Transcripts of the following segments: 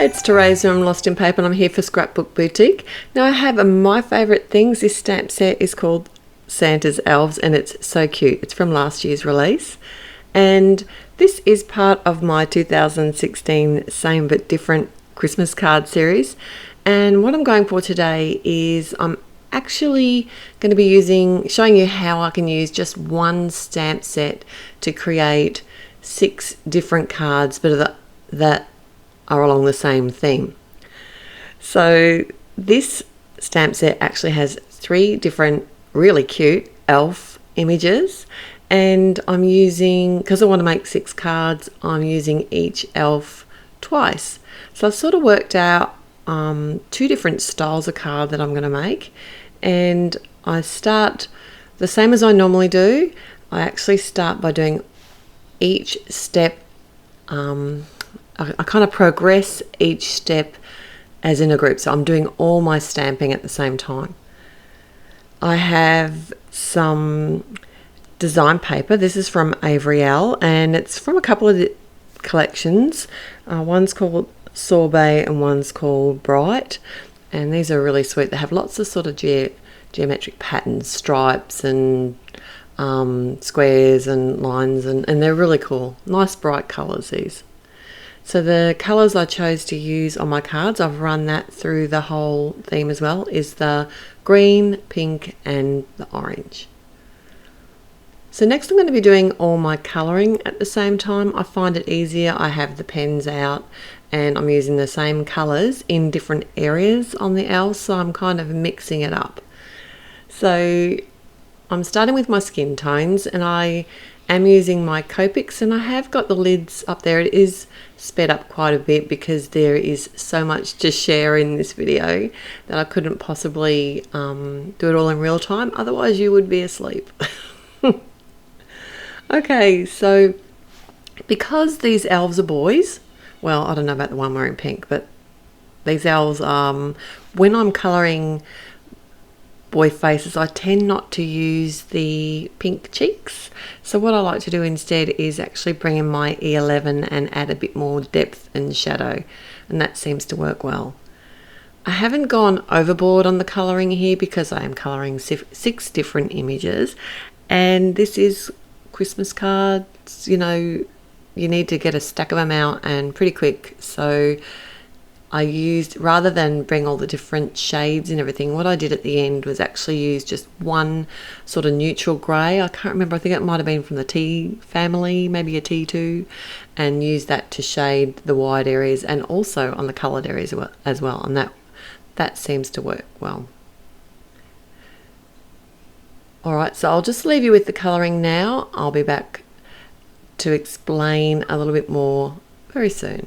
it's Therese from Lostinpaper and I'm here for Scrapbook Boutique. Now I have my favourite things. This stamp set is called Santa's Elves and it's so cute. It's from last year's release. And this is part of my 2016 Same But Different Christmas card series. And what I'm going for today is I'm actually going to be showing you how I can use just one stamp set to create 6 different cards that are along the same theme. So this stamp set actually has 3 different really cute elf images, and I'm using, because I want to make 6 cards, I'm using each elf twice. So I've sort of worked out 2 different styles of card that I'm going to make, and I start the same as I normally do. I actually start by doing each step, I kind of progress each step as in a group, so I'm doing all my stamping at the same time. I have some design paper. This is from Elves and it's from a couple of collections. One's called Sorbet and one's called Bright, and these are really sweet. They have lots of sort of geometric patterns, stripes and squares and lines, and they're really cool. Nice bright colours these. So the colours I chose to use on my cards, I've run that through the whole theme as well, is the green, pink and the orange. So next I'm going to be doing all my colouring at the same time. I find it easier. I have the pens out and I'm using the same colours in different areas on the elves, so I'm kind of mixing it up. So I'm starting with my skin tones and I am using my Copics, and I have got the lids up there. It is sped up quite a bit because there is so much to share in this video that I couldn't possibly do it all in real time, otherwise you would be asleep. Okay, so because these elves are boys, well, I don't know about the one wearing pink, but these elves, when I'm colouring boy faces, I tend not to use the pink cheeks. So what I like to do instead is actually bring in my E11 and add a bit more depth and shadow, and that seems to work well. I haven't gone overboard on the colouring here because I am colouring 6 different images, and this is Christmas cards. You know, you need to get a stack of them out and pretty quick, so I used, rather than bring all the different shades and everything, what I did at the end was actually use just one sort of neutral grey. I can't remember, I think it might have been from the T family, maybe a T2, and use that to shade the wide areas and also on the coloured areas as well, and that seems to work well. Alright, so I'll just leave you with the colouring now. I'll be back to explain a little bit more very soon.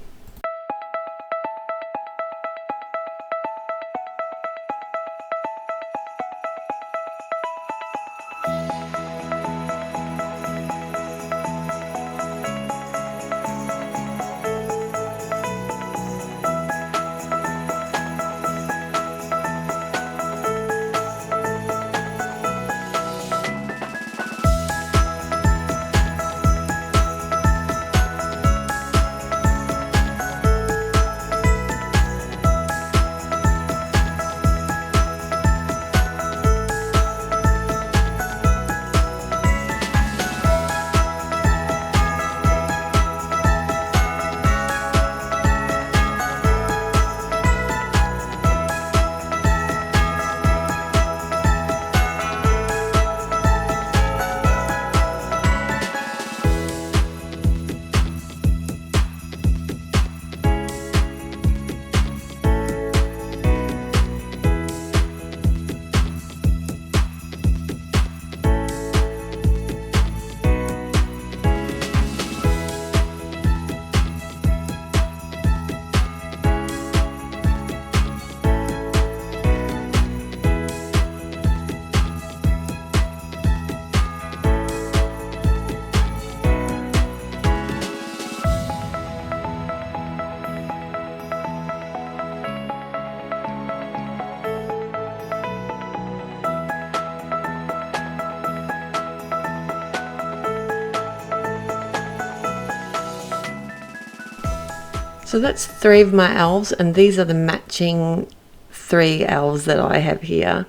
So that's 3 of my elves, and these are the matching 3 elves that I have here.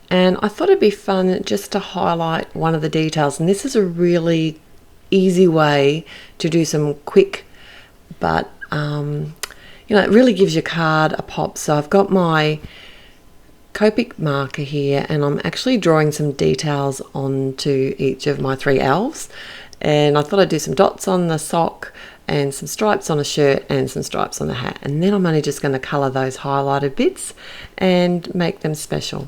And I thought it'd be fun just to highlight one of the details, and this is a really easy way to do some quick, but it really gives your card a pop. So I've got my Copic marker here, and I'm actually drawing some details onto each of my 3 elves. And I thought I'd do some dots on the sock and some stripes on a shirt and some stripes on the hat. And then I'm only just going to colour those highlighted bits and make them special.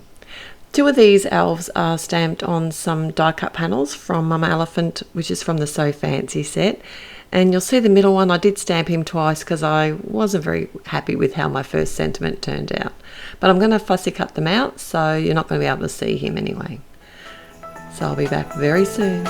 2 of these elves are stamped on some die cut panels from Mama Elephant, which is from the So Fancy set. And you'll see the middle one, I did stamp him twice because I wasn't very happy with how my first sentiment turned out. But I'm going to fussy cut them out, so you're not going to be able to see him anyway. So I'll be back very soon.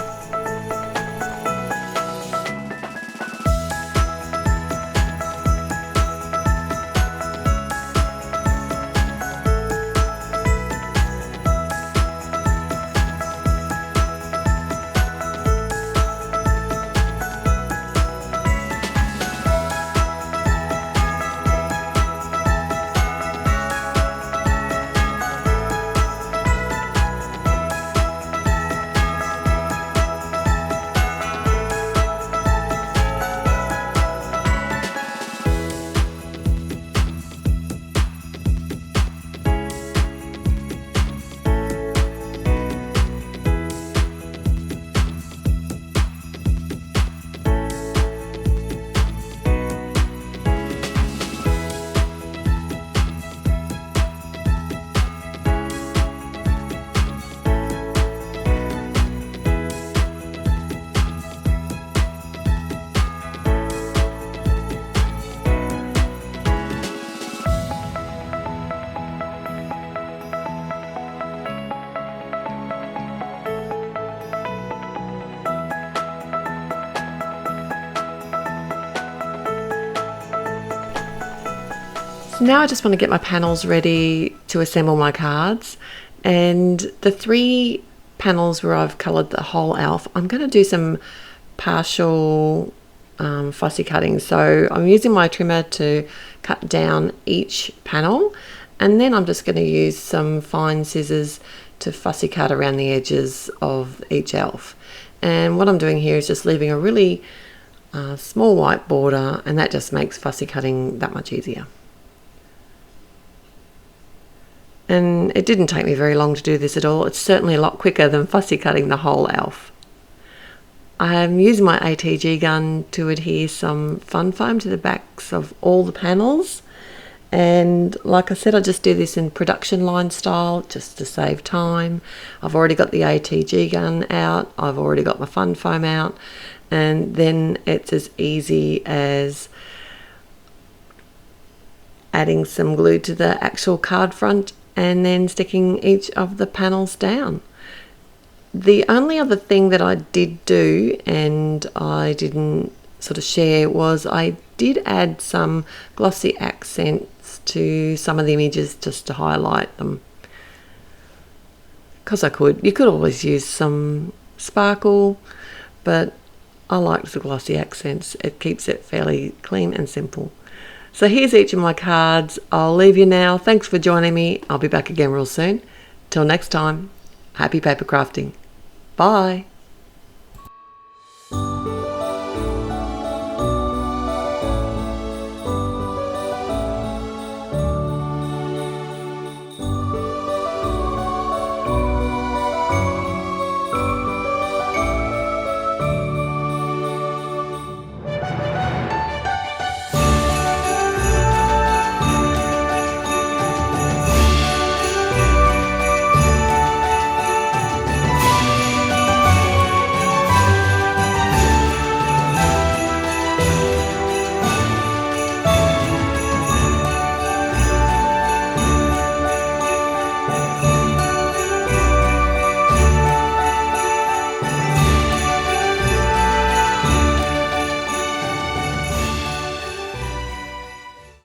So now I just want to get my panels ready to assemble my cards, and the 3 panels where I've coloured the whole elf, I'm going to do some partial fussy cutting. So I'm using my trimmer to cut down each panel, and then I'm just going to use some fine scissors to fussy cut around the edges of each elf. And what I'm doing here is just leaving a really small white border, and that just makes fussy cutting that much easier. And it didn't take me very long to do this at all. It's certainly a lot quicker than fussy cutting the whole elf. I'm using my ATG gun to adhere some fun foam to the backs of all the panels. And like I said, I just do this in production line style just to save time. I've already got the ATG gun out. I've already got my fun foam out. And then it's as easy as adding some glue to the actual card front and then sticking each of the panels down. The only other thing that I did do, and I didn't sort of share, was I did add some glossy accents to some of the images just to highlight them. Because I could. You could always use some sparkle, but I liked the glossy accents. It keeps it fairly clean and simple. So here's each of my cards. I'll leave you now. Thanks for joining me. I'll be back again real soon. Till next time, happy paper crafting. Bye.